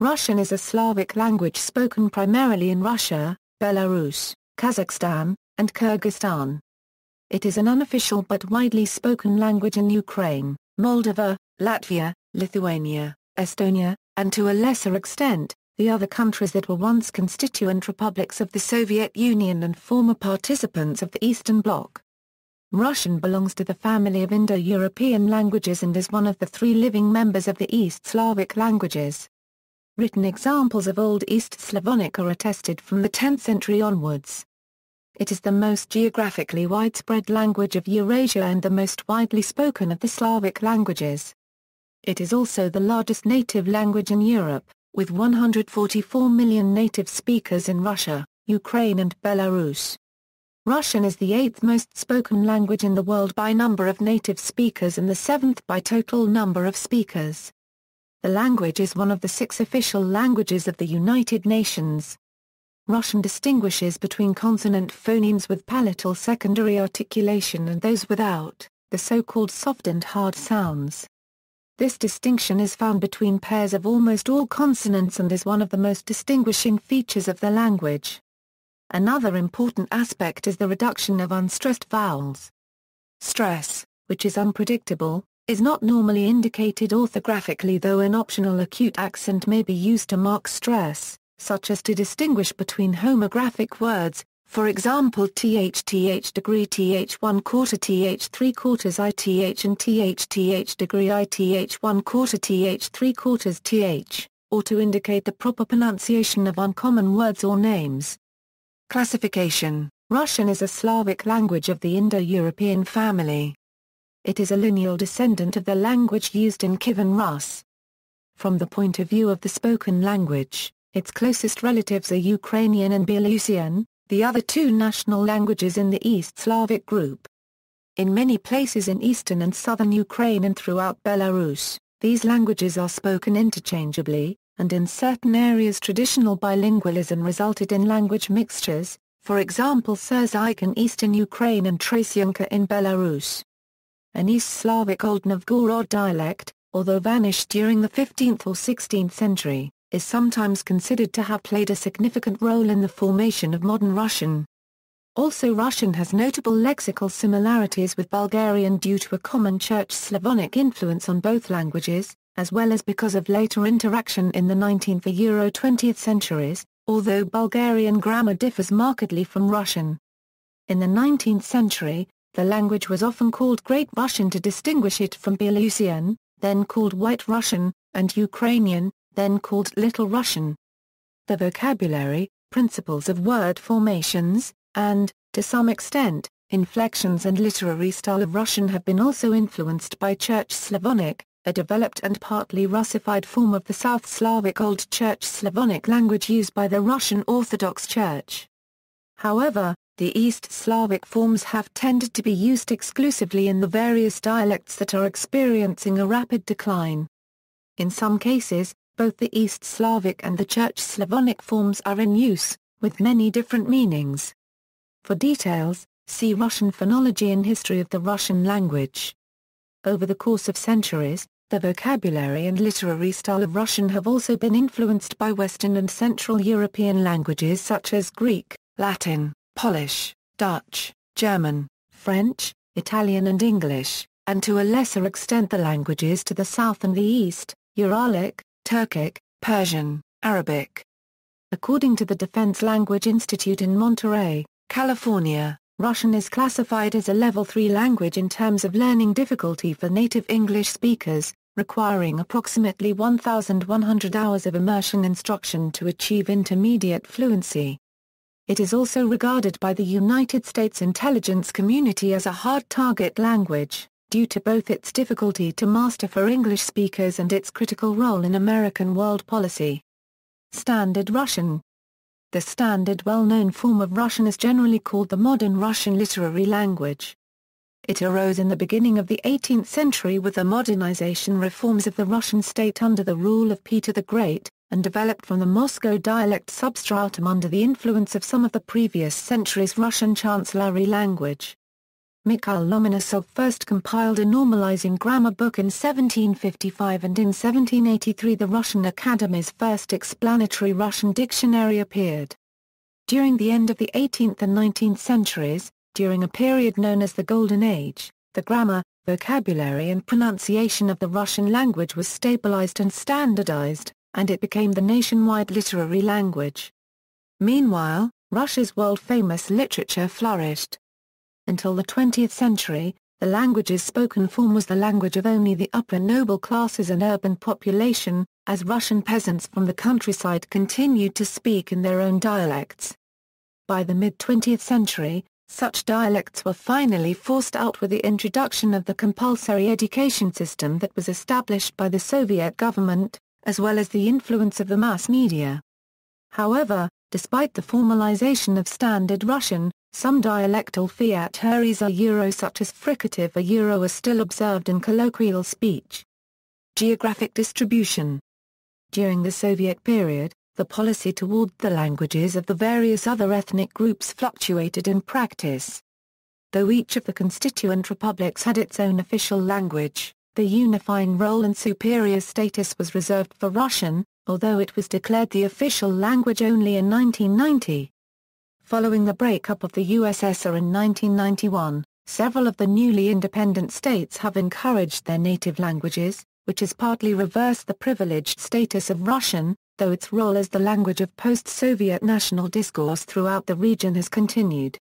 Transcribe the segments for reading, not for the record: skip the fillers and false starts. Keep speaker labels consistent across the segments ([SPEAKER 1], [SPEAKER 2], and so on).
[SPEAKER 1] Russian is a Slavic language spoken primarily in Russia, Belarus, Kazakhstan, and Kyrgyzstan. It is an unofficial but widely spoken language in Ukraine, Moldova, Latvia, Lithuania, Estonia, and to a lesser extent, the other countries that were once constituent republics of the Soviet Union and former participants of the Eastern Bloc. Russian belongs to the family of Indo-European languages and is one of the 3 living members of the East Slavic languages. Written examples of Old East Slavonic are attested from the 10th century onwards. It is the most geographically widespread language of Eurasia and the most widely spoken of the Slavic languages. It is also the largest native language in Europe, with 144 million native speakers in Russia, Ukraine and Belarus. Russian is the 8th most spoken language in the world by number of native speakers and the 7th by total number of speakers. The language is one of the 6 official languages of the United Nations. Russian distinguishes between consonant phonemes with palatal secondary articulation and those without, the so-called soft and hard sounds. This distinction is found between pairs of almost all consonants and is one of the most distinguishing features of the language. Another important aspect is the reduction of unstressed vowels. Stress, which is unpredictable, is not normally indicated orthographically, though an optional acute accent may be used to mark stress, such as to distinguish between homographic words, for example th degree th 1/4 th 3/4 ith and th degree ith 1/4 th 3/4 th, or to indicate the proper pronunciation of uncommon words or names. Classification: Russian is a Slavic language of the Indo-European family. It is a lineal descendant of the language used in Kievan Rus. From the point of view of the spoken language, its closest relatives are Ukrainian and Belarusian, the other 2 national languages in the East Slavic group. In many places in eastern and southern Ukraine and throughout Belarus, these languages are spoken interchangeably, and in certain areas traditional bilingualism resulted in language mixtures, for example srpski in eastern Ukraine and Trasianka in Belarus. An East Slavic Old Novgorod dialect, although vanished during the 15th or 16th century, is sometimes considered to have played a significant role in the formation of modern Russian. Also, Russian has notable lexical similarities with Bulgarian due to a common Church Slavonic influence on both languages, as well as because of later interaction in the 19th and 20th centuries, although Bulgarian grammar differs markedly from Russian. In the 19th century, the language was often called Great Russian to distinguish it from Belarusian, then called White Russian, and Ukrainian, then called Little Russian. The vocabulary, principles of word formations, and, to some extent, inflections and literary style of Russian have been also influenced by Church Slavonic, a developed and partly Russified form of the South Slavic Old Church Slavonic language used by the Russian Orthodox Church. However, the East Slavic forms have tended to be used exclusively in the various dialects that are experiencing a rapid decline. In some cases, both the East Slavic and the Church Slavonic forms are in use, with many different meanings. For details, see Russian phonology and history of the Russian language. Over the course of centuries, the vocabulary and literary style of Russian have also been influenced by Western and Central European languages such as Greek, Latin, Polish, Dutch, German, French, Italian and English, and to a lesser extent the languages to the south and the east, Uralic, Turkic, Persian, Arabic. According to the Defense Language Institute in Monterey, California, Russian is classified as a Level 3 language in terms of learning difficulty for native English speakers, requiring approximately 1,100 hours of immersion instruction to achieve intermediate fluency. It is also regarded by the United States intelligence community as a hard target language, due to both its difficulty to master for English speakers and its critical role in American world policy. Standard Russian. The standard well-known form of Russian is generally called the modern Russian literary language. It arose in the beginning of the 18th century with the modernization reforms of the Russian state under the rule of Peter the Great, and developed from the Moscow dialect substratum under the influence of some of the previous century's Russian chancellery language. Mikhail Lomonosov first compiled a normalizing grammar book in 1755, and in 1783 the Russian Academy's first explanatory Russian dictionary appeared. During the end of the 18th and 19th centuries, during a period known as the Golden Age, the grammar, vocabulary and pronunciation of the Russian language was stabilized and standardized, and it became the nationwide literary language. Meanwhile, Russia's world-famous literature flourished. Until the 20th century, the language's spoken form was the language of only the upper noble classes and urban population, as Russian peasants from the countryside continued to speak in their own dialects. By the mid-20th century, such dialects were finally forced out with the introduction of the compulsory education system that was established by the Soviet government, as well as the influence of the mass media. However, despite the formalization of Standard Russian, some dialectal fiat-hurries such as fricative are still observed in colloquial speech. Geographic distribution. During the Soviet period, the policy toward the languages of the various other ethnic groups fluctuated in practice. Though each of the constituent republics had its own official language, the unifying role and superior status was reserved for Russian, although it was declared the official language only in 1990. Following the breakup of the USSR in 1991, several of the newly independent states have encouraged their native languages, which has partly reversed the privileged status of Russian, though its role as the language of post-Soviet national discourse throughout the region has continued.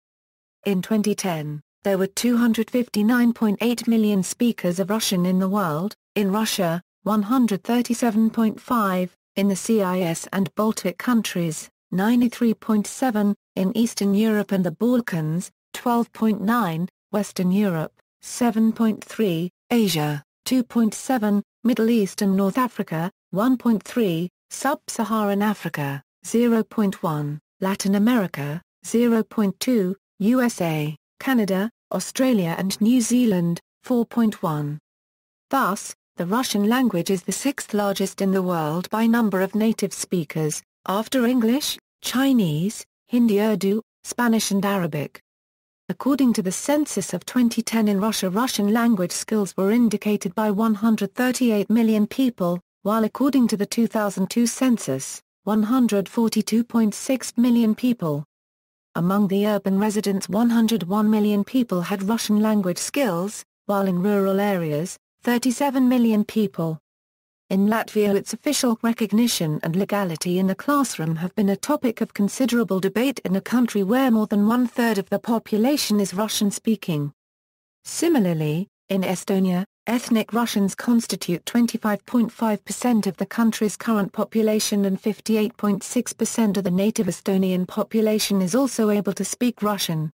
[SPEAKER 1] In 2010, there were 259.8 million speakers of Russian in the world, in Russia, 137.5, in the CIS and Baltic countries, 93.7, in Eastern Europe and the Balkans, 12.9, Western Europe, 7.3, Asia, 2.7, Middle East and North Africa, 1.3, Sub-Saharan Africa, 0.1, Latin America, 0.2, USA, Canada, Australia and New Zealand, 4.1. Thus, the Russian language is the sixth largest in the world by number of native speakers, after English, Chinese, Hindi, Urdu, Spanish and Arabic. According to the census of 2010 in Russia, Russian language skills were indicated by 138 million people, while according to the 2002 census, 142.6 million people. Among the urban residents, 101 million people had Russian language skills, while in rural areas, 37 million people. In Latvia, its official recognition and legality in the classroom have been a topic of considerable debate in a country where more than one-third of the population is Russian-speaking. Similarly, in Estonia, ethnic Russians constitute 25.5% of the country's current population, and 58.6% of the native Estonian population is also able to speak Russian.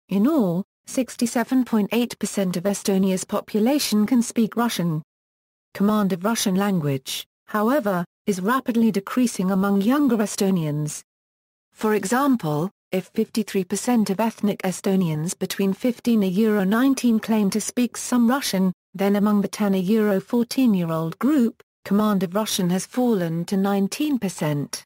[SPEAKER 1] In all, 67.8% of Estonia's population can speak Russian. Command of Russian language, however, is rapidly decreasing among younger Estonians. For example, if 53% of ethnic Estonians between 15 and 19 claim to speak some Russian, then among the 10 and 14-year-old group, command of Russian has fallen to 19%.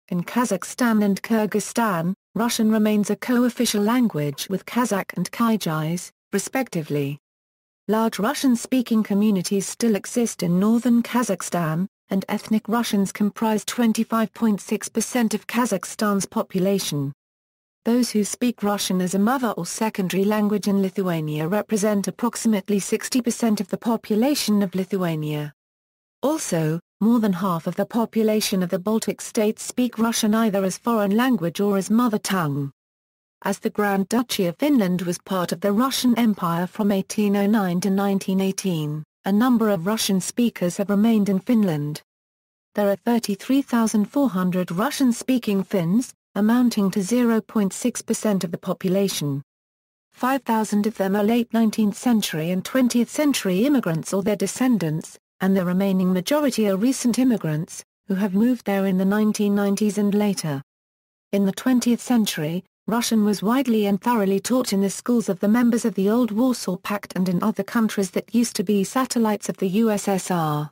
[SPEAKER 1] In Kazakhstan and Kyrgyzstan, Russian remains a co-official language with Kazakh and Kyrgyz, respectively. Large Russian-speaking communities still exist in northern Kazakhstan, and ethnic Russians comprise 25.6% of Kazakhstan's population. Those who speak Russian as a mother or secondary language in Lithuania represent approximately 60% of the population of Lithuania. Also, more than half of the population of the Baltic states speak Russian either as foreign language or as mother tongue. As the Grand Duchy of Finland was part of the Russian Empire from 1809 to 1918, a number of Russian speakers have remained in Finland. There are 33,400 Russian-speaking Finns, amounting to 0.6% of the population. 5,000 of them are late 19th century and 20th century immigrants or their descendants, and the remaining majority are recent immigrants, who have moved there in the 1990s and later. In the 20th century, Russian was widely and thoroughly taught in the schools of the members of the Old Warsaw Pact and in other countries that used to be satellites of the USSR.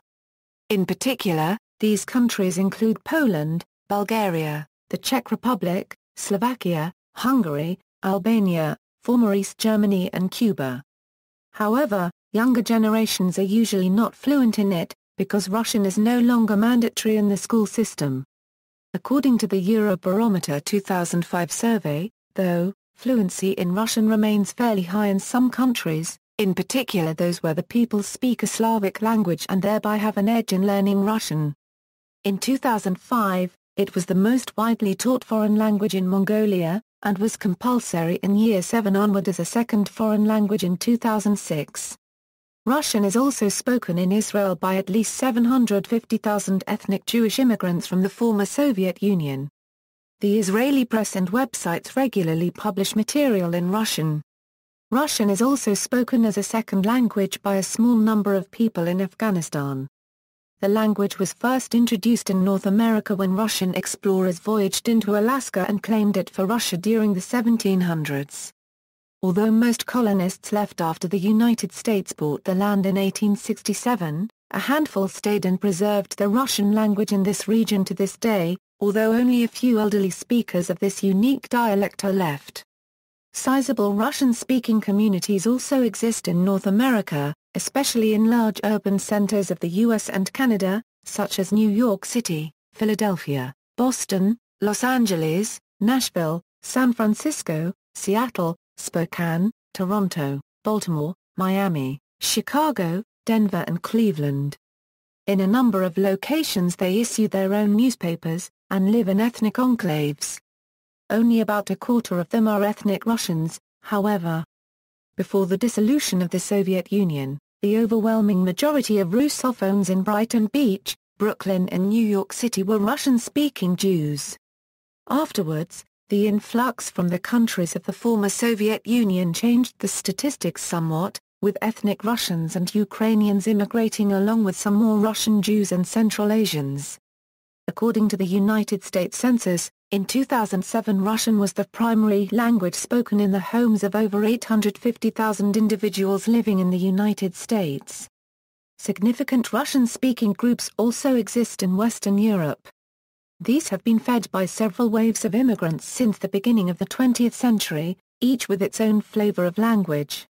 [SPEAKER 1] In particular, these countries include Poland, Bulgaria, the Czech Republic, Slovakia, Hungary, Albania, former East Germany and Cuba. However, younger generations are usually not fluent in it, because Russian is no longer mandatory in the school system. According to the Eurobarometer 2005 survey, though, fluency in Russian remains fairly high in some countries, in particular those where the people speak a Slavic language and thereby have an edge in learning Russian. In 2005, it was the most widely taught foreign language in Mongolia, and was compulsory in Year 7 onward as a second foreign language in 2006. Russian is also spoken in Israel by at least 750,000 ethnic Jewish immigrants from the former Soviet Union. The Israeli press and websites regularly publish material in Russian. Russian is also spoken as a second language by a small number of people in Afghanistan. The language was first introduced in North America when Russian explorers voyaged into Alaska and claimed it for Russia during the 1700s. Although most colonists left after the United States bought the land in 1867, a handful stayed and preserved the Russian language in this region to this day, although only a few elderly speakers of this unique dialect are left. Sizable Russian-speaking communities also exist in North America, especially in large urban centers of the U.S. and Canada, such as New York City, Philadelphia, Boston, Los Angeles, Nashville, San Francisco, Seattle, Spokane, Toronto, Baltimore, Miami, Chicago, Denver and Cleveland. In a number of locations they issue their own newspapers, and live in ethnic enclaves. Only about a quarter of them are ethnic Russians, however. Before the dissolution of the Soviet Union, the overwhelming majority of Russophones in Brighton Beach, Brooklyn and New York City were Russian-speaking Jews. Afterwards, the influx from the countries of the former Soviet Union changed the statistics somewhat, with ethnic Russians and Ukrainians immigrating along with some more Russian Jews and Central Asians. According to the United States Census, in 2007 Russian was the primary language spoken in the homes of over 850,000 individuals living in the United States. Significant Russian-speaking groups also exist in Western Europe. These have been fed by several waves of immigrants since the beginning of the 20th century, each with its own flavor of language.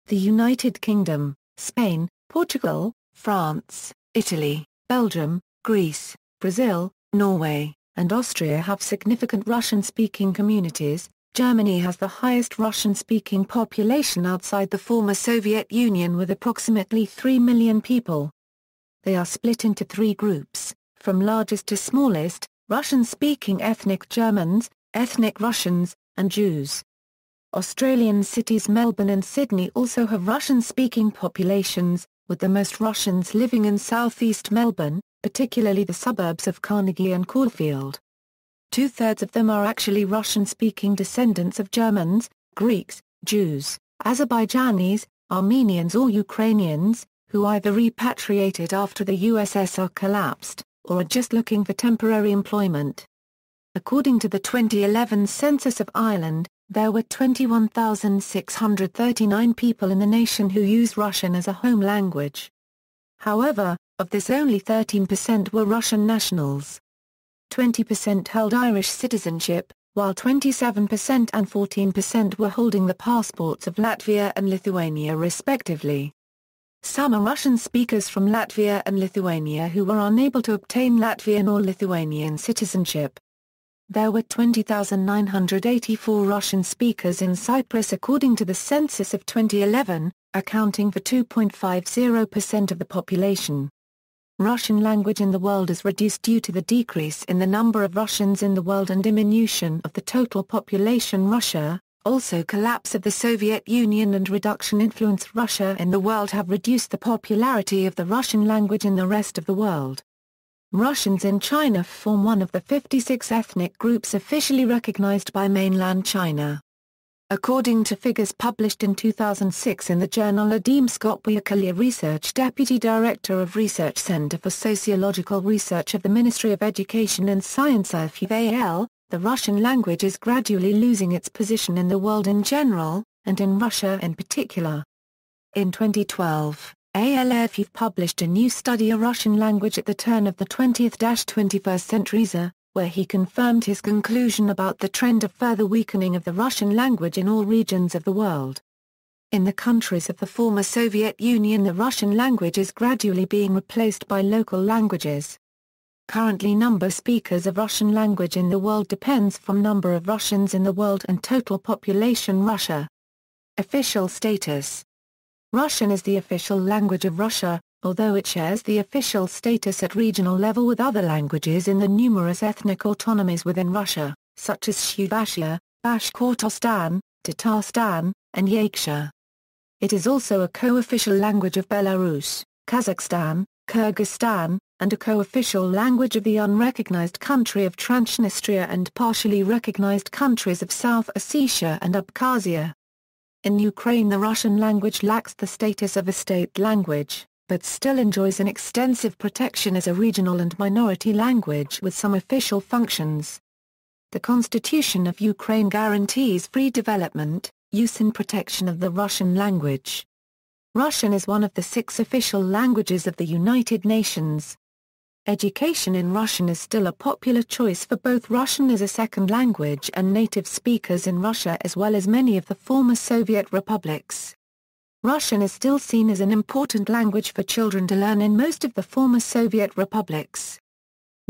[SPEAKER 1] The United Kingdom, Spain, Portugal, France, Italy, Belgium, Greece, Brazil, Norway, and Austria have significant Russian-speaking communities. Germany has the highest Russian-speaking population outside the former Soviet Union with approximately 3 million people. They are split into three groups, from largest to smallest: Russian-speaking ethnic Germans, ethnic Russians, and Jews. Australian cities Melbourne and Sydney also have Russian-speaking populations, with the most Russians living in southeast Melbourne, particularly the suburbs of Carnegie and Caulfield. Two-thirds of them are actually Russian-speaking descendants of Germans, Greeks, Jews, Azerbaijanis, Armenians or Ukrainians, who either repatriated after the USSR collapsed, or are just looking for temporary employment. According to the 2011 census of Ireland, there were 21,639 people in the nation who use Russian as a home language. However, of this only 13% were Russian nationals. 20% held Irish citizenship, while 27% and 14% were holding the passports of Latvia and Lithuania respectively. Some are Russian speakers from Latvia and Lithuania who were unable to obtain Latvian or Lithuanian citizenship. There were 20,984 Russian speakers in Cyprus according to the census of 2011, accounting for 2.50% of the population. Russian language in the world is reduced due to the decrease in the number of Russians in the world and diminution of the total population. Russia, also collapse of the Soviet Union and reduction influence Russia in the world have reduced the popularity of the Russian language in the rest of the world. Russians in China form one of the 56 ethnic groups officially recognized by mainland China. According to figures published in 2006 in the journal Ademskopia Research, Deputy Director of Research Center for Sociological Research of the Ministry of Education and Science FUVAL, the Russian language is gradually losing its position in the world in general, and in Russia in particular. In 2012, ALFU published a new study of Russian language at the turn of the 20th-21st centuries, where he confirmed his conclusion about the trend of further weakening of the Russian language in all regions of the world. In the countries of the former Soviet Union, the Russian language is gradually being replaced by local languages. Currently, number of speakers of Russian language in the world depends from number of Russians in the world and total population. Russia. Official status. Russian is the official language of Russia, although it shares the official status at regional level with other languages in the numerous ethnic autonomies within Russia, such as Chuvashia, Bashkortostan, Tatarstan, and Yakutia. It is also a co-official language of Belarus, Kazakhstan, Kyrgyzstan, and a co-official language of the unrecognized country of Transnistria and partially recognized countries of South Ossetia and Abkhazia. In Ukraine, the Russian language lacks the status of a state language, but still enjoys an extensive protection as a regional and minority language with some official functions. The Constitution of Ukraine guarantees free development, use and protection of the Russian language. Russian is one of the 6 official languages of the United Nations. Education in Russian is still a popular choice for both Russian as a second language and native speakers in Russia as well as many of the former Soviet republics. Russian is still seen as an important language for children to learn in most of the former Soviet republics.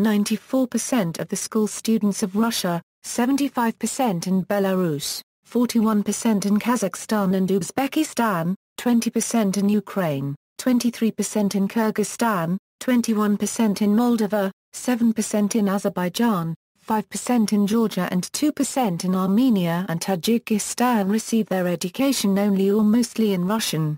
[SPEAKER 1] 94% of the school students of Russia, 75% in Belarus, 41% in Kazakhstan and Uzbekistan, 20% in Ukraine, 23% in Kyrgyzstan, 21% in Moldova, 7% in Azerbaijan, 5% in Georgia and 2% in Armenia and Tajikistan receive their education only or mostly in Russian.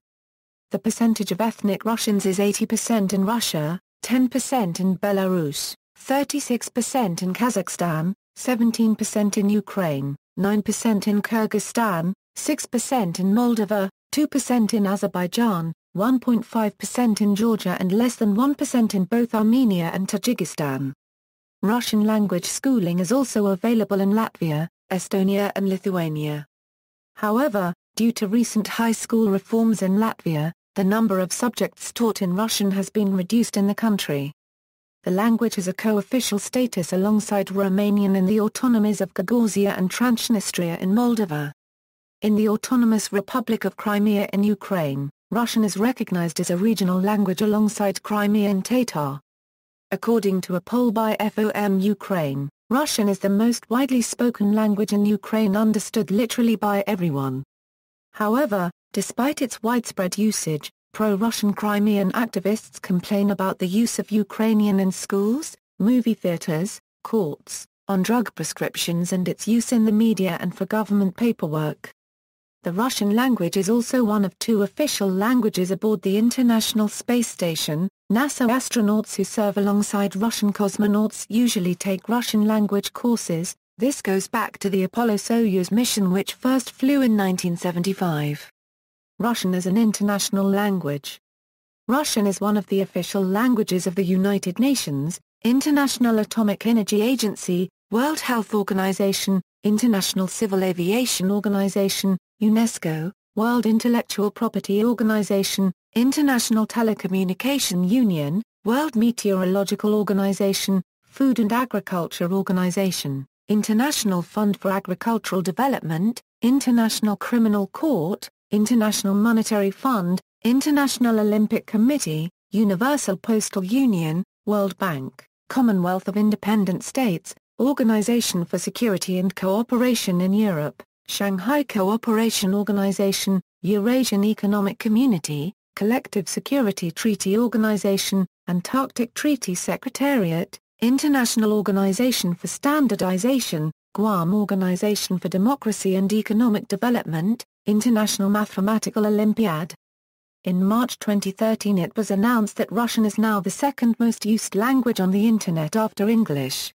[SPEAKER 1] The percentage of ethnic Russians is 80% in Russia, 10% in Belarus, 36% in Kazakhstan, 17% in Ukraine, 9% in Kyrgyzstan, 6% in Moldova, 2% in Azerbaijan, 1.5% in Georgia and less than 1% in both Armenia and Tajikistan. Russian language schooling is also available in Latvia, Estonia and Lithuania. However, due to recent high school reforms in Latvia, the number of subjects taught in Russian has been reduced in the country. The language has a co-official status alongside Romanian in the autonomies of Gagauzia and Transnistria in Moldova. In the Autonomous Republic of Crimea in Ukraine, Russian is recognized as a regional language alongside Crimean Tatar. According to a poll by FOM Ukraine, Russian is the most widely spoken language in Ukraine, understood literally by everyone. However, despite its widespread usage, pro-Russian Crimean activists complain about the use of Ukrainian in schools, movie theaters, courts, on drug prescriptions and its use in the media and for government paperwork. The Russian language is also one of 2 official languages aboard the International Space Station. NASA astronauts who serve alongside Russian cosmonauts usually take Russian language courses. This goes back to the Apollo-Soyuz mission which first flew in 1975. Russian as an international language. Russian is one of the official languages of the United Nations, International Atomic Energy Agency, World Health Organization, International Civil Aviation Organization, UNESCO, World Intellectual Property Organization, International Telecommunication Union, World Meteorological Organization, Food and Agriculture Organization, International Fund for Agricultural Development, International Criminal Court, International Monetary Fund, International Olympic Committee, Universal Postal Union, World Bank, Commonwealth of Independent States, Organization for Security and Cooperation in Europe, Shanghai Cooperation Organization, Eurasian Economic Community, Collective Security Treaty Organization, Antarctic Treaty Secretariat, International Organization for Standardization, Guam Organization for Democracy and Economic Development, International Mathematical Olympiad. In March 2013 it was announced that Russian is now the second most used language on the Internet after English.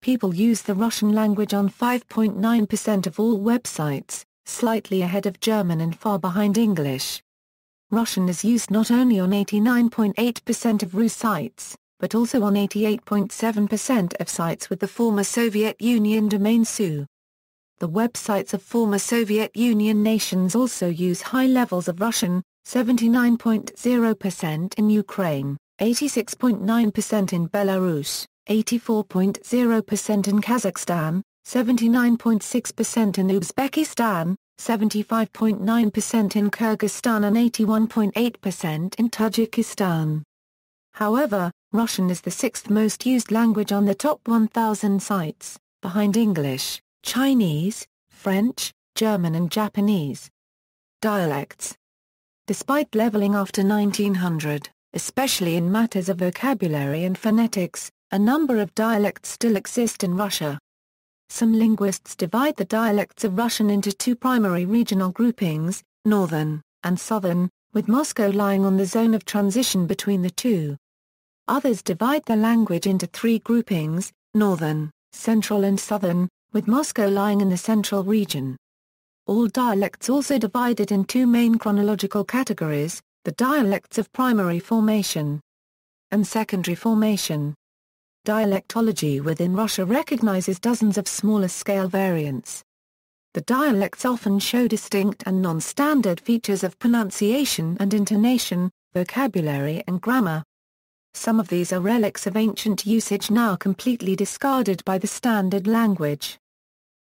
[SPEAKER 1] People use the Russian language on 5.9% of all websites, slightly ahead of German and far behind English. Russian is used not only on 89.8% of RU sites, but also on 88.7% of sites with the former Soviet Union domain SU. The websites of former Soviet Union nations also use high levels of Russian, 79.0% in Ukraine, 86.9% in Belarus, 84.0% in Kazakhstan, 79.6% in Uzbekistan, 75.9% in Kyrgyzstan and 81.8% in Tajikistan. However, Russian is the sixth most used language on the top 1,000 sites, behind English, Chinese, French, German and Japanese. Dialects. Despite leveling after 1900, especially in matters of vocabulary and phonetics, a number of dialects still exist in Russia. Some linguists divide the dialects of Russian into two primary regional groupings, northern and southern, with Moscow lying on the zone of transition between the two. Others divide the language into three groupings, northern, central and southern, with Moscow lying in the central region. All dialects also divided in two main chronological categories, the dialects of primary formation and secondary formation. Dialectology within Russia recognizes dozens of smaller-scale variants. The dialects often show distinct and non-standard features of pronunciation and intonation, vocabulary and grammar. Some of these are relics of ancient usage now completely discarded by the standard language.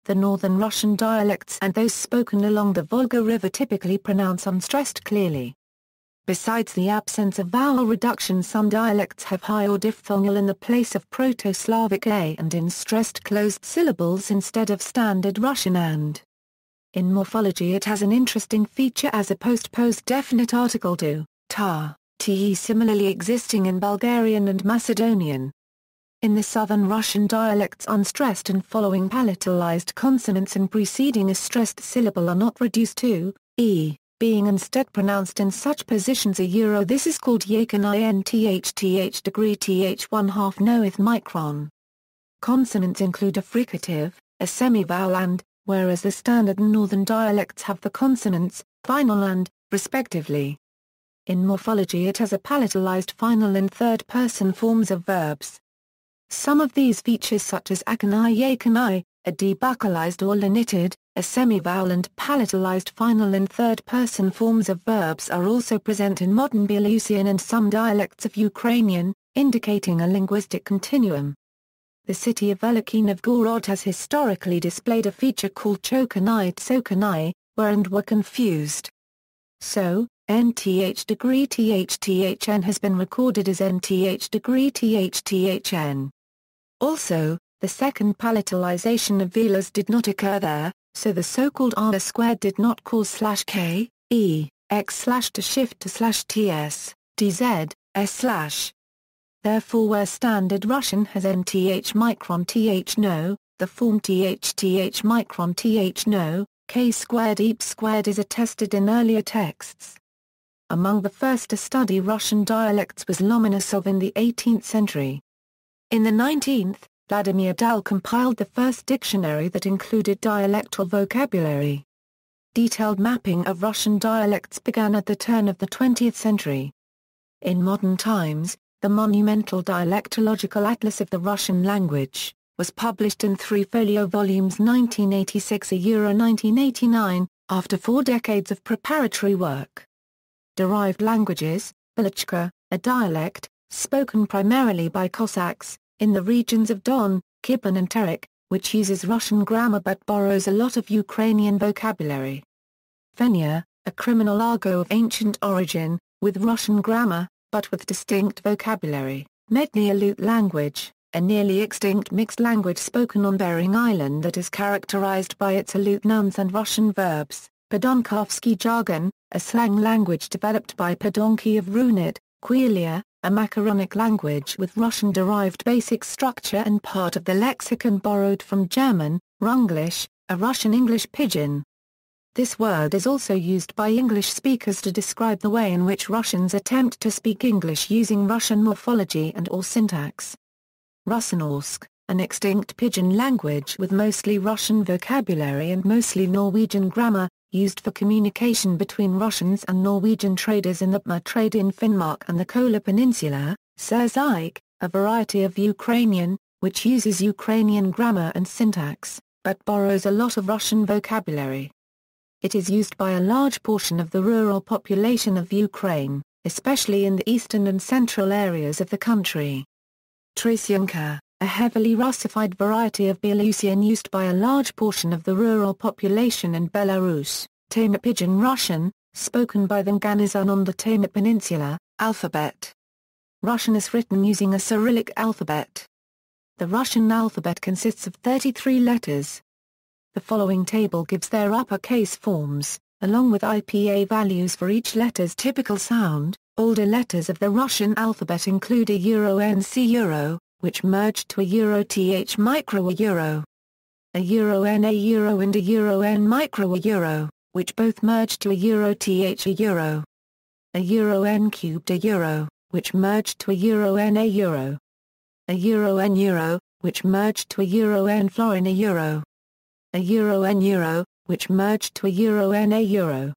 [SPEAKER 1] The northern Russian dialects and those spoken along the Volga River typically pronounce unstressed clearly. Besides the absence of vowel reduction, some dialects have high or diphthongal in the place of Proto-Slavic a and in stressed closed syllables instead of standard Russian and. In morphology it has an interesting feature as a post-definite article to, ta, te, similarly existing in Bulgarian and Macedonian. In the southern Russian dialects, unstressed and following palatalized consonants and preceding a stressed syllable are not reduced to e, being instead pronounced in such positions this is called yazyk degree th 1/2 noeth micron. Consonants include a fricative, a semivowel and, whereas the standard northern dialects have the consonants, final and, respectively. In morphology it has a palatalized final and third-person forms of verbs. Some of these features such as akanai yakanai, a debuccalized or lenited, a semivowel and palatalized final and third-person forms of verbs are also present in modern Belarusian and some dialects of Ukrainian, indicating a linguistic continuum. The city of Veliky Novgorod has historically displayed a feature called chokanai tsokanai, where and were confused. So, nth degree ththn has been recorded as nth degree ththn. Also, the second palatalization of velars did not occur there, so the so-called r squared did not cause /k, e, x/ to shift to /ts, dz, s/. Therefore where standard Russian has nth micron th no, the form th micron th no, k squared eep squared is attested in earlier texts. Among the first to study Russian dialects was Lomonosov in the 18th century. In the 19th, Vladimir Dal compiled the first dictionary that included dialectal vocabulary. Detailed mapping of Russian dialects began at the turn of the 20th century. In modern times, the monumental Dialectological Atlas of the Russian language was published in 3-folio volumes 1986 1989, after 4 decades of preparatory work. Derived languages, Belachka, a dialect, spoken primarily by Cossacks, in the regions of Don, Khyber and Terek, which uses Russian grammar but borrows a lot of Ukrainian vocabulary. Fenya, a criminal argot of ancient origin, with Russian grammar, but with distinct vocabulary. Medny Aleut language, a nearly extinct mixed language spoken on Bering Island that is characterized by its Aleut nouns and Russian verbs. Podonkovsky jargon, a slang language developed by Podonki of Runit, Quelia, a macaronic language with Russian-derived basic structure and part of the lexicon borrowed from German, Runglish, a Russian English pidgin. This word is also used by English speakers to describe the way in which Russians attempt to speak English using Russian morphology and/or syntax. Russenorsk, an extinct pidgin language with mostly Russian vocabulary and mostly Norwegian grammar, used for communication between Russians and Norwegian traders in the Pma trade in Finnmark and the Kola Peninsula. Surzyk, a variety of Ukrainian, which uses Ukrainian grammar and syntax, but borrows a lot of Russian vocabulary. It is used by a large portion of the rural population of Ukraine, especially in the eastern and central areas of the country. Trysyanka, a heavily Russified variety of Belarusian used by a large portion of the rural population in Belarus, Taymyr Pidgin Russian, spoken by the Ngannizan on the Taymyr Peninsula, alphabet. Russian is written using a Cyrillic alphabet. The Russian alphabet consists of 33 letters. The following table gives their uppercase forms, along with IPA values for each letter's typical sound. Older letters of the Russian alphabet include a Euro-NC Euro, which merged to a Euro-TH micro a Euro, a Euro-NA Euro and a Euro-N micro a Euro, which both merged to a Euro-TH a Euro, a Euro-N cubed a Euro, which merged to a Euro-NA Euro, a Euro-N Euro, which merged to a Euro-N florin a Euro, a Euro-N Euro, which merged to a Euro-NA Euro,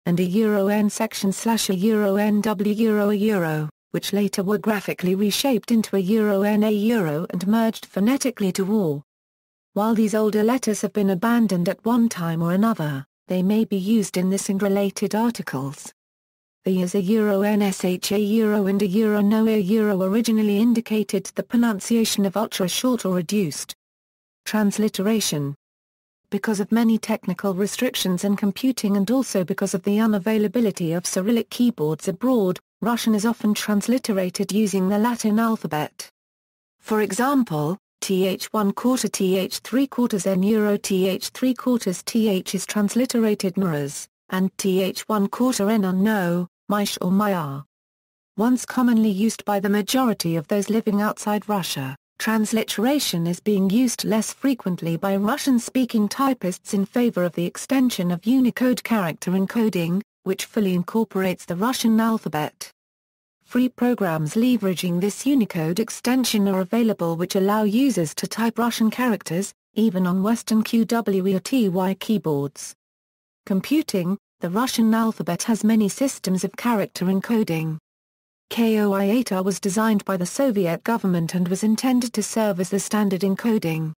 [SPEAKER 1] and a Euro-N section / a Euro-NW Euro a Euro, which later were graphically reshaped into a Euro-NA Euro and merged phonetically to OR. While these older letters have been abandoned at one time or another, they may be used in this and related articles. The as a Euro-NSH a Euro and a Euro-No a Euro originally indicated the pronunciation of ultra-short or reduced transliteration. Because of many technical restrictions in computing and also because of the unavailability of Cyrillic keyboards abroad, Russian is often transliterated using the Latin alphabet. For example, th1/4 th3/4 n euro th3/4 th is transliterated nuras, and th1/4 n no, mish or myar. Once commonly used by the majority of those living outside Russia, transliteration is being used less frequently by Russian-speaking typists in favor of the extension of Unicode character encoding, which fully incorporates the Russian alphabet. Free programs leveraging this Unicode extension are available which allow users to type Russian characters, even on Western QWERTY keyboards. Computing, the Russian alphabet has many systems of character encoding. KOI-8R was designed by the Soviet government and was intended to serve as the standard encoding.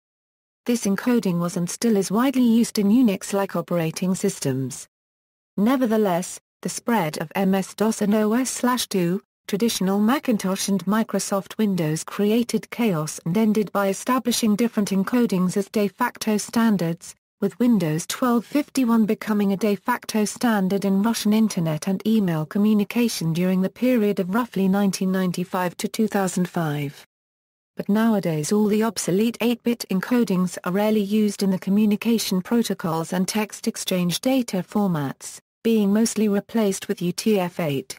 [SPEAKER 1] This encoding was and still is widely used in Unix-like operating systems. Nevertheless, the spread of MS-DOS and OS/2, traditional Macintosh and Microsoft Windows created chaos and ended by establishing different encodings as de facto standards, with Windows 12.51 becoming a de facto standard in Russian Internet and email communication during the period of roughly 1995 to 2005. But nowadays all the obsolete 8-bit encodings are rarely used in the communication protocols and text exchange data formats, being mostly replaced with UTF-8.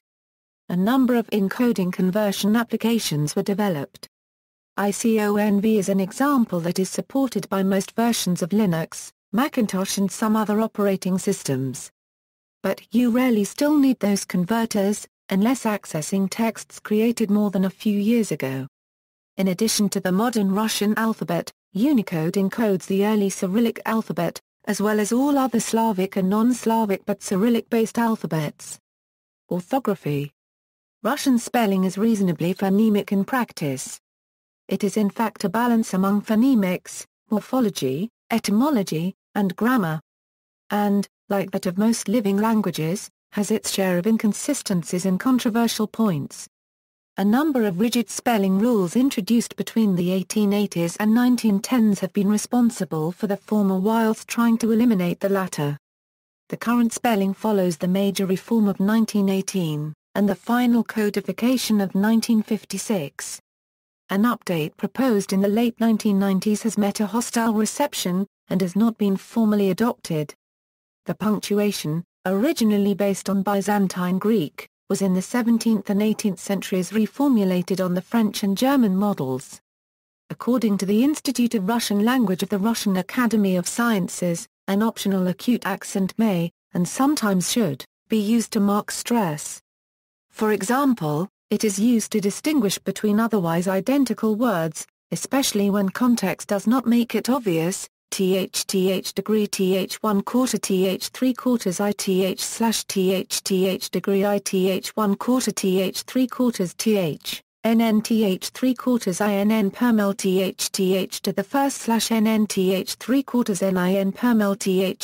[SPEAKER 1] A number of encoding conversion applications were developed. ICONV is an example that is supported by most versions of Linux, Macintosh and some other operating systems. But you rarely still need those converters, unless accessing texts created more than a few years ago. In addition to the modern Russian alphabet, Unicode encodes the early Cyrillic alphabet, as well as all other Slavic and non-Slavic but Cyrillic-based alphabets. Orthography. Russian spelling is reasonably phonemic in practice. It is in fact a balance among phonemics, morphology, etymology, and grammar. And, like that of most living languages, has its share of inconsistencies and controversial points. A number of rigid spelling rules introduced between the 1880s and 1910s have been responsible for the former whilst trying to eliminate the latter. The current spelling follows the major reform of 1918, and the final codification of 1956. An update proposed in the late 1990s has met a hostile reception, and has not been formally adopted. The punctuation, originally based on Byzantine Greek, was in the 17th and 18th centuries reformulated on the French and German models. According to the Institute of Russian Language of the Russian Academy of Sciences, an optional acute accent may, and sometimes should, be used to mark stress. For example, it is used to distinguish between otherwise identical words, especially when context does not make it obvious. Th degree th1/4 th3/4 ith/th degree ith1/4 th3/4 th nn th3/4 inn permel th to the first /nn th3/4 nin permel th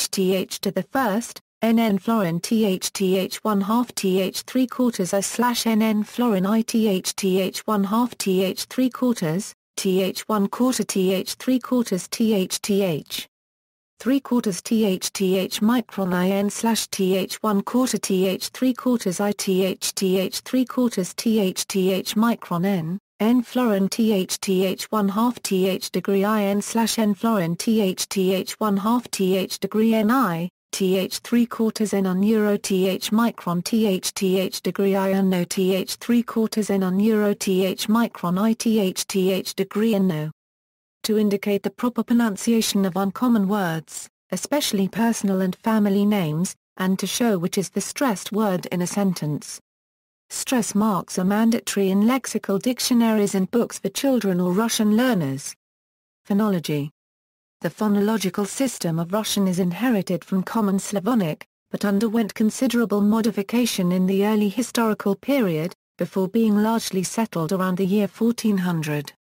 [SPEAKER 1] to the first nn florin th1/2 th3/4 /nn florin ith th1/2 th3/4 th 1/4 th 3/4 th 3/4 th micron in/th 1/4 th 3/4 ith 3/4 th micron n florin th 1/2 th degree in/n florin th 1/2 th degree ni th 3/4 n on euro th micron th degree I no th 3/4 n on euro th micron I th degree no. To indicate the proper pronunciation of uncommon words, especially personal and family names, and to show which is the stressed word in a sentence. Stress marks are mandatory in lexical dictionaries and books for children or Russian learners. Phonology. The phonological system of Russian is inherited from Common Slavonic, but underwent considerable modification in the early historical period, before being largely settled around the year 1400.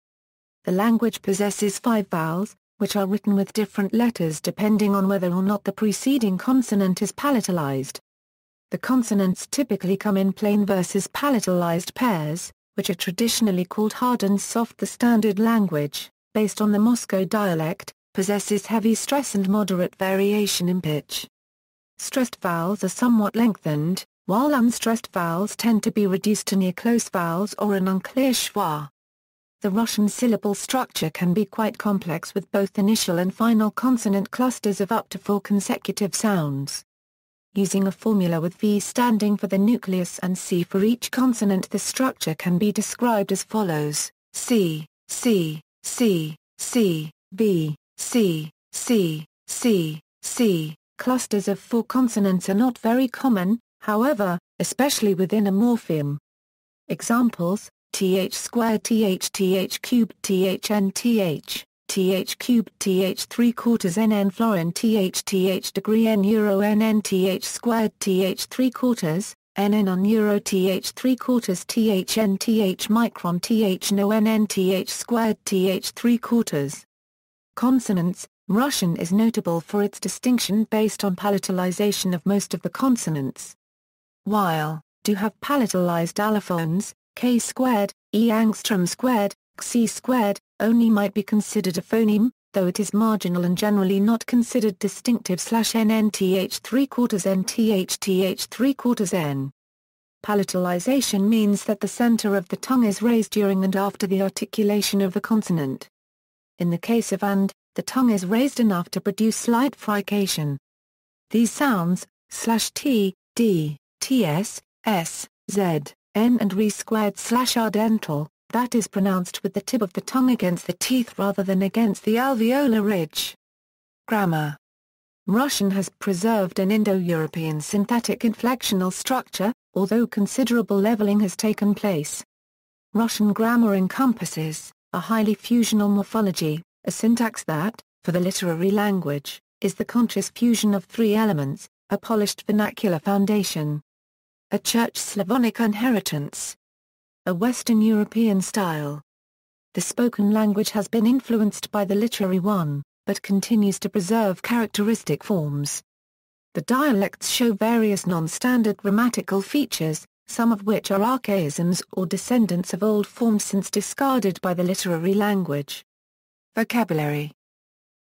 [SPEAKER 1] The language possesses 5 vowels, which are written with different letters depending on whether or not the preceding consonant is palatalized. The consonants typically come in plain versus palatalized pairs, which are traditionally called hard and soft. The standard language, based on the Moscow dialect, possesses heavy stress and moderate variation in pitch. Stressed vowels are somewhat lengthened, while unstressed vowels tend to be reduced to near close vowels or an unclear schwa. The Russian syllable structure can be quite complex with both initial and final consonant clusters of up to 4 consecutive sounds. Using a formula with V standing for the nucleus and C for each consonant, the structure can be described as follows: C, C, C, C, B, C, C, C, C. Clusters of 4 consonants are not very common, however, especially within a morpheme. Examples: th squared, th cubed, thn th cubed, th 3/4 nn florin, th degree n euro nn th squared, th 3/4 nn on euro th 3/4 thn th micron th no nn th squared, th 3/4. Consonants. Russian is notable for its distinction based on palatalization of most of the consonants. While, to have palatalized allophones, k squared, e angstrom squared, xc squared, only might be considered a phoneme, though it is marginal and generally not considered distinctive. /nn th 3/4 n th 3/4 n. Palatalization means that the center of the tongue is raised during and after the articulation of the consonant. In the case of and, the tongue is raised enough to produce slight frication. These sounds, /t, d, ts, s, z, n and re squared /r dental, that is pronounced with the tip of the tongue against the teeth rather than against the alveolar ridge. Grammar. Russian has preserved an Indo-European synthetic inflectional structure, although considerable leveling has taken place. Russian grammar encompasses a highly fusional morphology, a syntax that, for the literary language, is the conscious fusion of 3 elements, a polished vernacular foundation, a Church Slavonic inheritance, a Western European style. The spoken language has been influenced by the literary one, but continues to preserve characteristic forms. The dialects show various non-standard grammatical features, some of which are archaisms or descendants of old forms since discarded by the literary language. Vocabulary.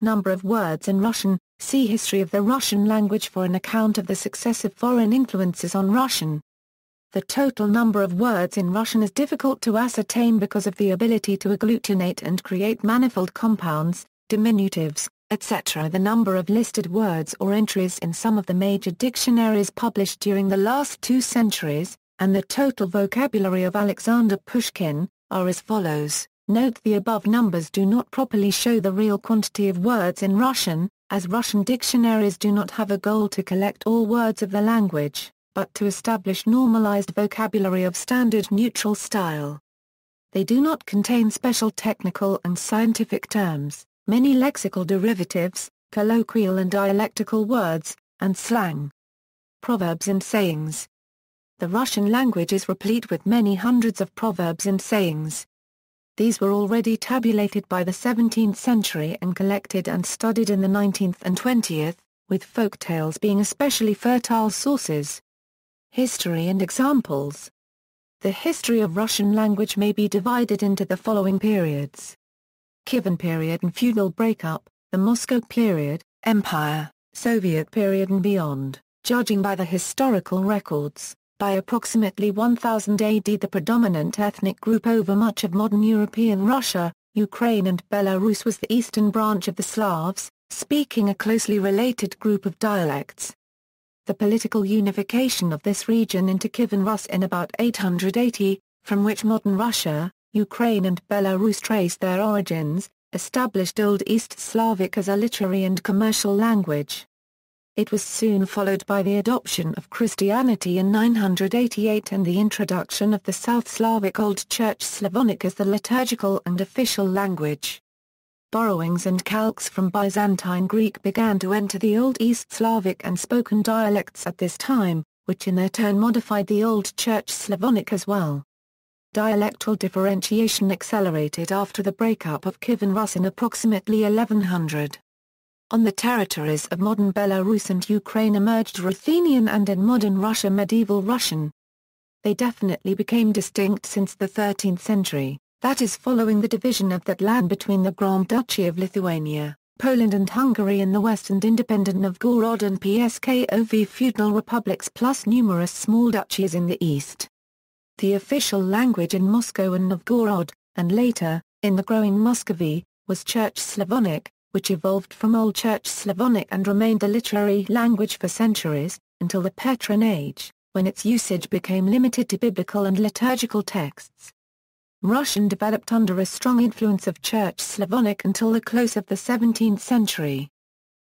[SPEAKER 1] Number of words in Russian. See History of the Russian language for an account of the successive foreign influences on Russian. The total number of words in Russian is difficult to ascertain because of the ability to agglutinate and create manifold compounds, diminutives, etc. The number of listed words or entries in some of the major dictionaries published during the last 2 centuries, and the total vocabulary of Alexander Pushkin, are as follows. Note the above numbers do not properly show the real quantity of words in Russian, as Russian dictionaries do not have a goal to collect all words of the language, but to establish normalized vocabulary of standard neutral style. They do not contain special technical and scientific terms, many lexical derivatives, colloquial and dialectical words, and slang. Proverbs and sayings. The Russian language is replete with many hundreds of proverbs and sayings. These were already tabulated by the 17th century and collected and studied in the 19th and 20th, with folk tales being especially fertile sources. History and examples. The history of Russian language may be divided into the following periods. Kievan period and feudal breakup, the Moscow period, Empire, Soviet period and beyond. Judging by the historical records, by approximately 1000 AD the predominant ethnic group over much of modern European Russia, Ukraine and Belarus was the eastern branch of the Slavs, speaking a closely related group of dialects. The political unification of this region into Kievan Rus in about 880, from which modern Russia, Ukraine and Belarus trace their origins, established Old East Slavic as a literary and commercial language. It was soon followed by the adoption of Christianity in 988 and the introduction of the South Slavic Old Church Slavonic as the liturgical and official language. Borrowings and calques from Byzantine Greek began to enter the Old East Slavic and spoken dialects at this time, which in their turn modified the Old Church Slavonic as well. Dialectal differentiation accelerated after the breakup of Kievan Rus in approximately 1100. On the territories of modern Belarus and Ukraine emerged Ruthenian and in modern Russia medieval Russian. They definitely became distinct since the 13th century, that is following the division of that land between the Grand Duchy of Lithuania, Poland and Hungary in the west and independent Novgorod and Pskov feudal republics plus numerous small duchies in the east. The official language in Moscow and Novgorod, and later, in the growing Muscovy, was Church Slavonic, which evolved from Old Church Slavonic and remained the literary language for centuries, until the Petrine Age, when its usage became limited to biblical and liturgical texts. Russian developed under a strong influence of Church Slavonic until the close of the 17th century.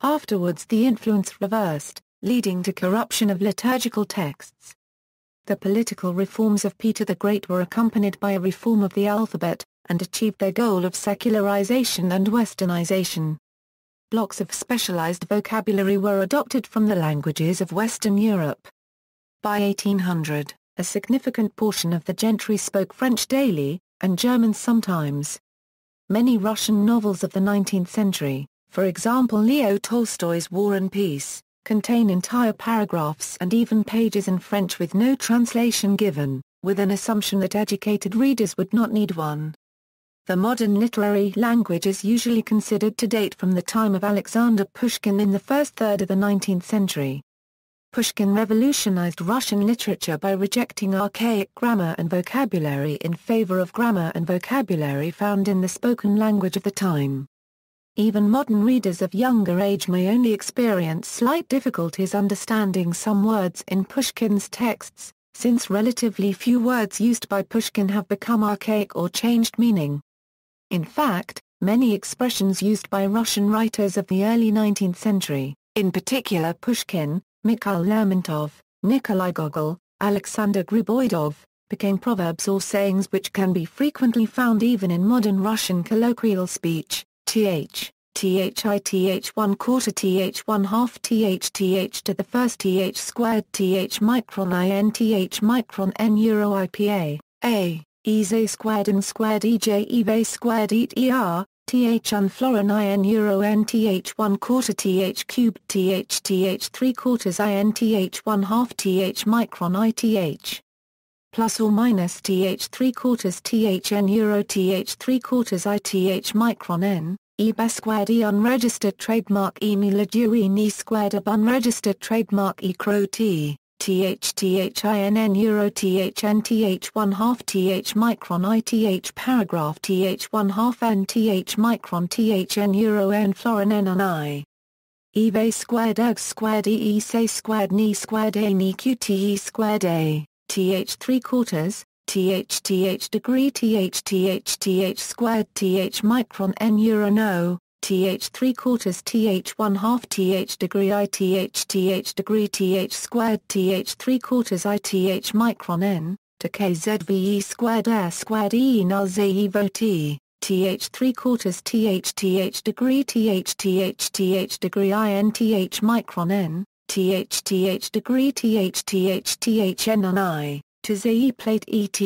[SPEAKER 1] Afterwards the influence reversed, leading to corruption of liturgical texts. The political reforms of Peter the Great were accompanied by a reform of the alphabet, and achieved their goal of secularization and westernization. Blocks of specialized vocabulary were adopted from the languages of Western Europe. By 1800, a significant portion of the gentry spoke French daily, and German sometimes. Many Russian novels of the 19th century, for example Leo Tolstoy's War and Peace, contain entire paragraphs and even pages in French with no translation given, with an assumption that educated readers would not need one. The modern literary language is usually considered to date from the time of Alexander Pushkin in the first third of the 19th century. Pushkin revolutionized Russian literature by rejecting archaic grammar and vocabulary in favor of grammar and vocabulary found in the spoken language of the time. Even modern readers of younger age may only experience slight difficulties understanding some words in Pushkin's texts, since relatively few words used by Pushkin have become archaic or changed meaning. In fact, many expressions used by Russian writers of the early 19th century, in particular Pushkin, Mikhail Lermontov, Nikolai Gogol, Alexander Griboidov, became proverbs or sayings which can be frequently found even in modern Russian colloquial speech. Th, th 1 quarter th 1 half th to the first th squared th micron in th micron n euro ipa, a, EZ squared and squared EJ EV squared ET ER, TH unflorin IN euro NTH 1 quarter TH cubed TH 3 quarters INTH 1 half TH micron ITH. Plus or minus TH 3 quarters THN euro TH 3 quarters ITH micron N, EB squared E unregistered trademark E miladurin E squared ab unregistered trademark E cro T. THINN euro THNTH 1 half TH micron ITH paragraph TH 1 half NTH micron THN euro N florin N and I. EV squared erg squared EE say squared NE squared A NE QTE squared A, TH 3 quarters, TH degree TH squared TH micron N euro no. TH 3 quarters TH 1 half TH degree ITH degree TH squared TH 3 quarters ITH micron N, to KZVE squared air squared E null ZE T, TH 3 quarters TH degree TH degree INTH micron N, TH degree THN and I, to ZE plate ET,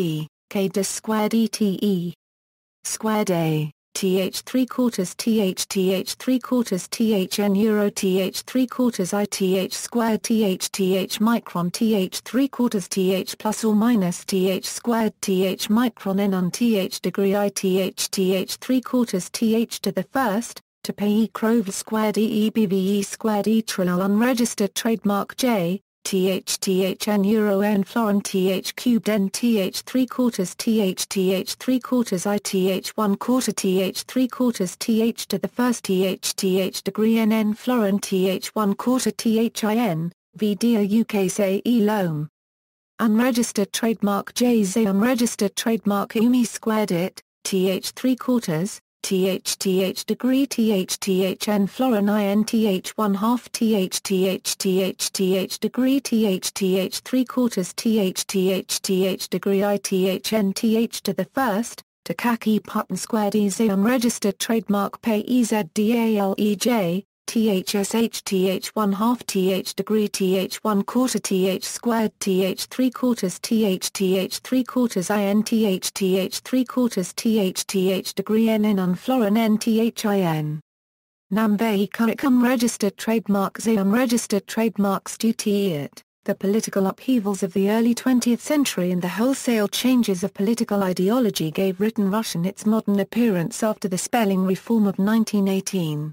[SPEAKER 1] K de squared ETE. Squared A. th 3/4 th 3/4 thn euro th 3/4 ith squared th micron th 3/4 th plus or minus th squared th micron n on th degree ith th 3/4 th to the first, to pay e crov squared eebve squared e trilal unregistered trademark j, thn euro n florin th cubed n th 3/4 th 3/4 ith 1/4 th 3/4 th to the first th degree n florin th 1/4 thin, vdia uk say e loam. Unregistered trademark j z unregistered trademark umi squared it, th 3/4, th degree thn florin ith 1/2 th degree th 3/4 th degree ithn th to the first, to kaki putton squared ez unregistered trademark pay ezdalej, thsh th 1/2 th degree th 1/4 th squared th 3/4 th 3/4 inth th 3/4 th degree nn on florin nthin. Nambe curriculum registered trademarks unregistered trademarks due to it, the political upheavals of the early 20th century and the wholesale changes of political ideology gave written Russian its modern appearance after the spelling reform of 1918.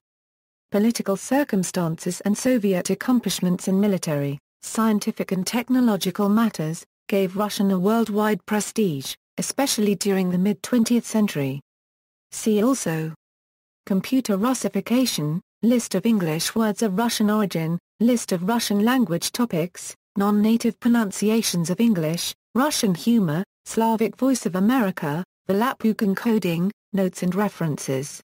[SPEAKER 1] Political circumstances and Soviet accomplishments in military, scientific and technological matters, gave Russian a worldwide prestige, especially during the mid-20th century. See also: Computer Russification, List of English words of Russian origin, List of Russian language topics, non-native pronunciations of English, Russian humor, Slavic Voice of America, Volapük encoding, notes and references.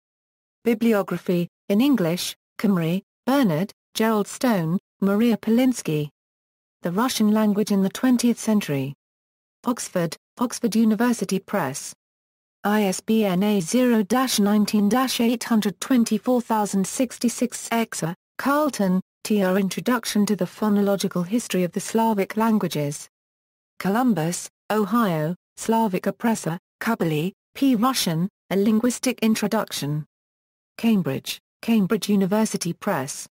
[SPEAKER 1] Bibliography, in English, Comrie, Bernard, Gerald Stone, Maria Polinsky. The Russian Language in the 20th Century. Oxford, Oxford University Press. ISBN A0-19-824066 Exa, Carlton, T.R. Introduction to the Phonological History of the Slavic Languages. Columbus, Ohio, Slavic Oppressor, Kabali, P. Russian, A Linguistic Introduction. Cambridge, Cambridge University Press.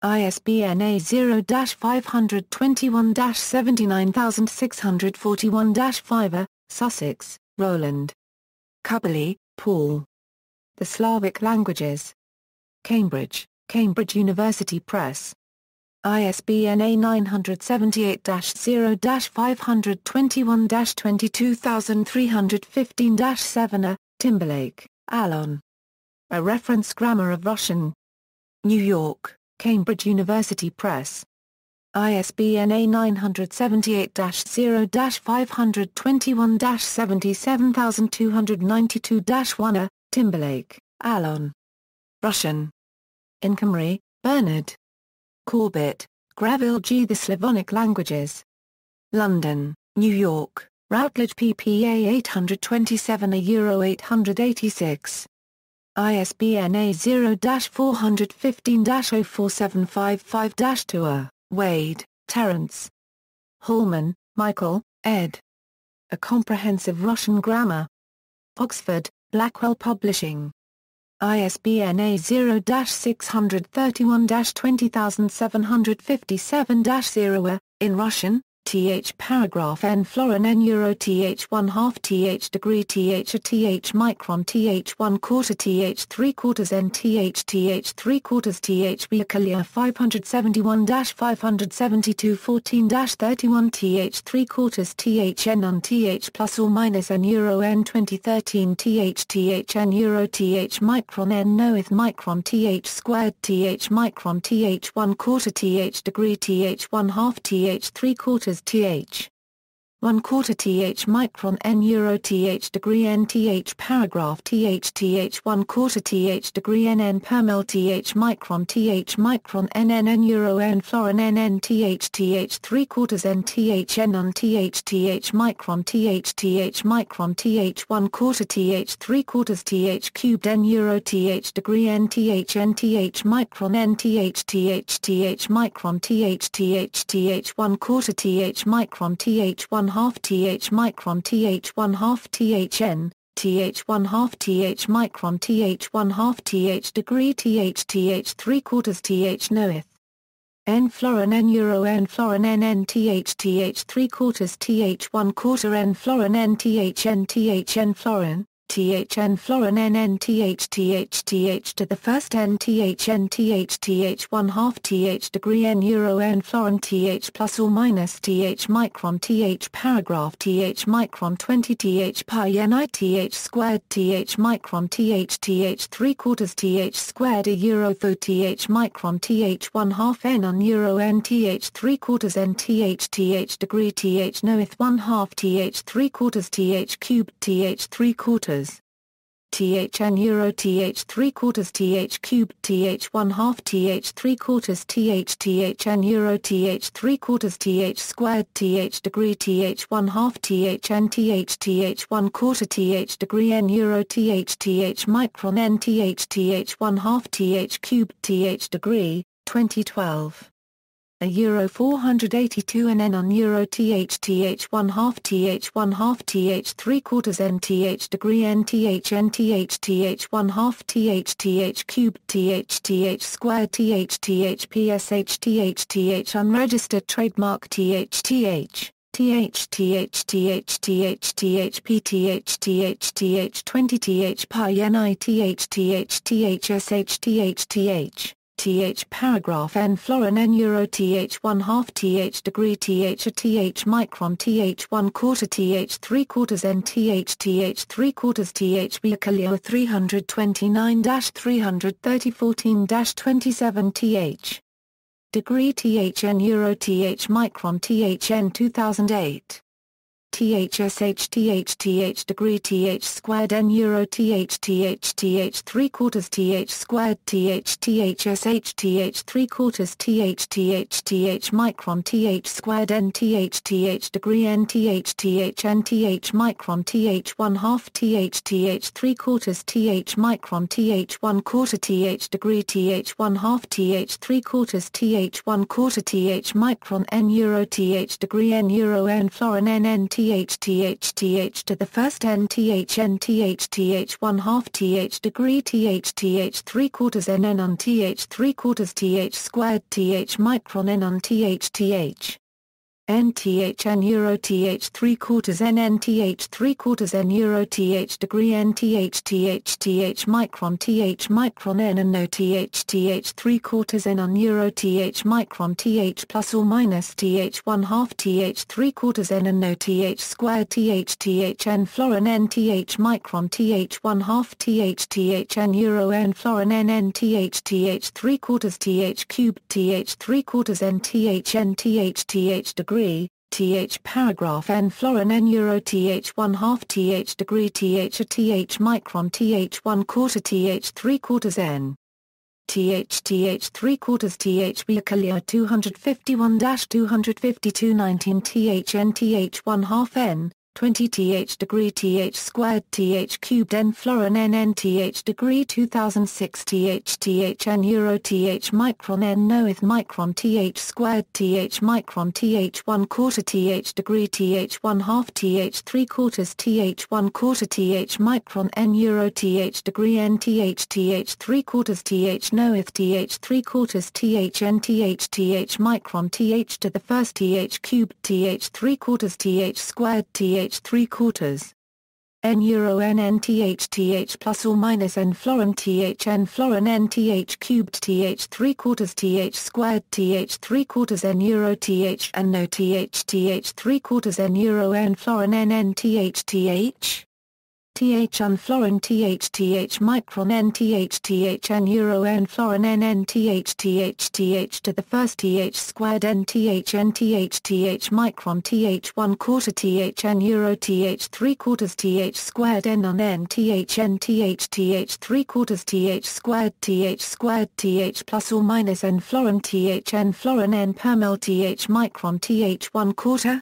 [SPEAKER 1] ISBN A0-521-79641-5, Sussex, Roland. Kabali, Paul. The Slavic Languages. Cambridge, Cambridge University Press. ISBN A978-0-521-22315-7 Timberlake, Alon. A Reference Grammar of Russian. New York, Cambridge University Press. ISBN A978-0-521-77292-1 Timberlake, Alon. Russian. In Comrie, Bernard. Corbett, Greville G. The Slavonic Languages. London, New York, Routledge PPA 827 €886. ISBN A0-415-04755-2 Wade, Terence. Hallman, Michael, ed. A Comprehensive Russian Grammar. Oxford, Blackwell Publishing. ISBN A0-631-20757-0 in Russian, th paragraph n florin n euro th 1/2 th degree th a th micron th 1/4 th 3/4 n th 3/4 th Viacalia 571-572 14-31 th 3/4 th n on th plus or minus n euro n 2013 th n euro th micron n noeth micron th squared th micron th 1/4 th degree th 1/2 th 3/4 th 1/4 th micron n euro th degree n th paragraph th 1/4 th degree n n per mil th micron n n n euro n florin n n th 3/4 n th n on th micron th 1/4 th 3/4 th cubed n euro th degree n th micron n th micron th 1/4 th micron th 1/2 th micron th 1/2 thn, th 1/2 th micron th 1/2 th degree th 3/4 th knoweth. N florin n euro n florin n n th 3/4 th 1/4 n florin n th n florin. N florin n n th to the first n th 1/2 th degree n euro n florin th plus or minus th micron th paragraph th micron 20 th pi ni th squared th micron th 3/4 th squared a euro tho th micron th 1/2 n on euro n th 3/4 n th degree th knoweth 1/2 th 3/4 th cubed th 3/4 th n euro th 3/4 th cubed th 1/2 th 3/4 th n euro th 3/4 th squared th degree th 1/2 th n th 1/4 th degree n euro th micron n th 1/2 th cubed th degree. 2012. A euro 482 n n on euro th 1/2 th 1/2 th 3/4 n th degree n th 1/2 th cubed th squared th psh unregistered trademark th pth 20 th pi ni th paragraph n florin n euro th 1/2 th degree th micron th 1/4 th 3/4 n th 3/4 th Biakalio 329-330-14-27 th degree th n euro th micron th n 2008 thsh degree th squared n euro th 3/4 th squared th thsh 3/4 th micron th squared n th degree n th micron th 1/2 th 3/4 th micron th 1/4 th degree th 1/2 th 3/4 th 1/4 th micron n euro th degree n euro n florin n n th to the first n th 1/2 th degree th 3/4 n n on th 3/4 th squared th micron n on th n euro th 3/4 n n 3/4 n euro th degree n micron n and no th 3/4 n on euro th micron th plus or minus th 1/2 th 3/4 n and no th squared th n florin n th micron th 1/2 th n euro n florin n n th 3/4 th cubed th 3/4 n th degree th paragraph n florin n euro th 1/2 th degree th micron th 1/4 th 3/4 n th 3/4 th Biakalio 251-252-19 th n th 1/2 n 20 th degree th squared th cubed n florin n n th degree 2006 th n euro th micron n knoweth micron th squared th micron th 1/4 th degree th 1/2 th 3/4 th 1/4 th micron n euro th degree n th 3/4 th knoweth th 3/4 th n th micron th to the first th cubed th 3/4 th squared th 3/4 n euro n n th plus or minus n florin n th cubed th 3/4 th squared th 3/4 n euro th and no th 3/4 n euro n florin n n th on florin th micron n th n euro n florin n n th to the first th squared n th micron th 1/4 th n euro th 3/4 th squared n on n th 3/4 th squared th plus or minus n florin n permel th micron th 1/4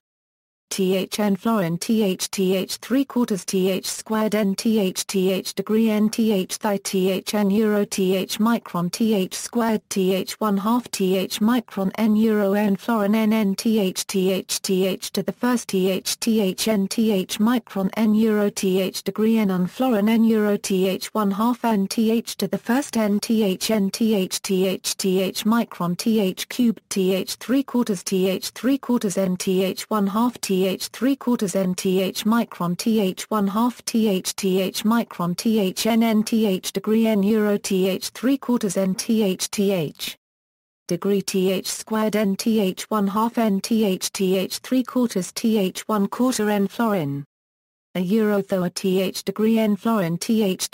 [SPEAKER 1] THN florin TH 3 quarters TH squared NTH degree NTH thigh THN euro TH micron TH squared TH 1/2 TH micron N euro N florin NNTH to the first TH NTH micron N euro TH degree N on florin N euro TH 1/2 NTH to the first NTH micron TH cubed TH 3 quarters NTH 1/2 TH 3 quarters NTH micron TH 1/2 TH micron TH NNTH degree N euro TH 3 quarters NTH degree TH squared NTH 1/2 NTH 3 quarters TH 1/4 N florin. A euro though a TH degree N florin TH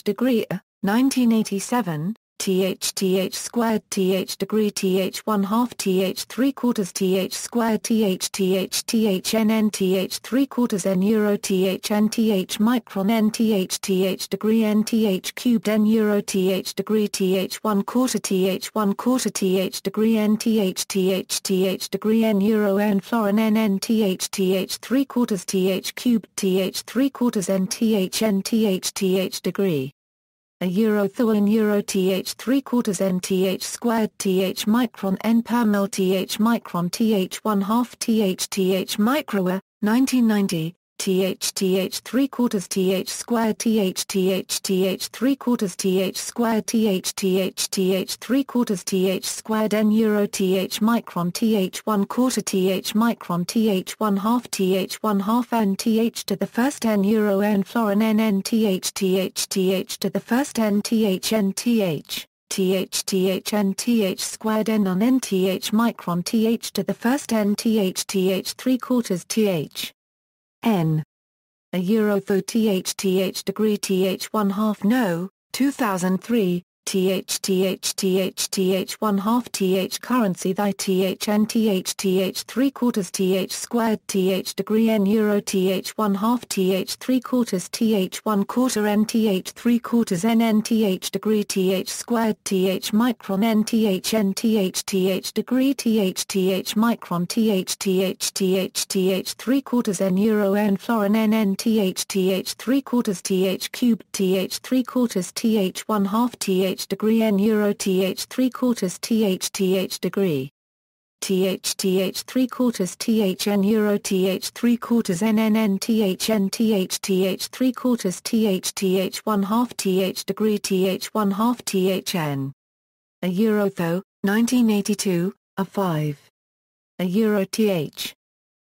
[SPEAKER 1] degree 1987. TH squared TH degree TH 1/2 TH 3 quarters TH squared TH NNTH 3 quarters N euro TH NTH micron NTH degree NTH cubed N euro TH degree TH 1/4 TH degree NTH degree N euro N florin NNTH 3 quarters TH cubed TH 3 quarters NTH degree. A euro though in euro TH 3 quarters NTH squared TH micron N per mil TH micron TH 1/2 TH micro 1990. TH 3 quarters TH squared TH 3 quarters TH squared TH 3 quarters TH squared N euro TH micron TH 1/4 TH micron TH 1/2 TH 1/2 NTH to the first N euro N florin NNTH to the first NTH NTH squared N on NTH micron TH to the first NTH 3 quarters TH N. A euro though TH degree TH 1/2 no, 2003, TH 1/2 TH currency thy TH NTH 3 quarters TH squared TH degree N euro TH 1/2 TH 3 quarters TH 1/4 NTH 3 quarters NNTH degree TH squared TH micron NTH degree TH micron TH 3 quarters N euro N florin NNTH 3 quarters TH cubed TH 3 quarters TH 1/2 TH degree N euro TH 3 quarters TH degree TH 3 quarters TH N euro TH 3 quarters NNTH 3 quarters TH 1/2 TH degree TH 1/2 TH N. A euro though, 1982, a 5. A euro TH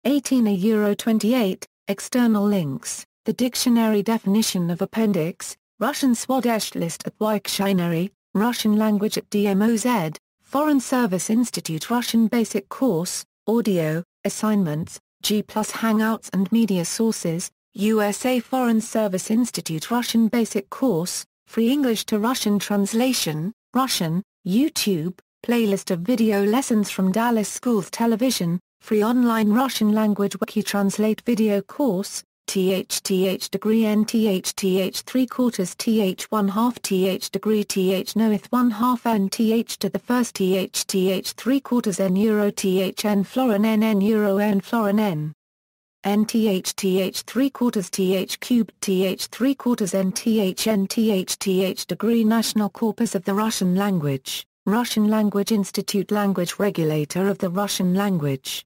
[SPEAKER 1] 18 a euro 28, external links, the dictionary definition of appendix, Russian Swadesh list at Dictionary, Russian language at DMOZ, Foreign Service Institute Russian Basic Course, Audio, Assignments, G+ Hangouts and Media Sources, USA Foreign Service Institute Russian Basic Course, Free English to Russian Translation, Russian, YouTube, playlist of video lessons from Dallas Schools Television, free online Russian language wiki translate video course, TH degree NTH 3 quarters TH 1/2 TH degree TH knoweth 1/2 NTH to the first TH 3 quarters N euro TH N florin N euro N florin N. NTH 3 quarters TH cubed TH 3 quarters NTH degree National Corpus of the Russian Language, Russian Language Institute language regulator of the Russian language.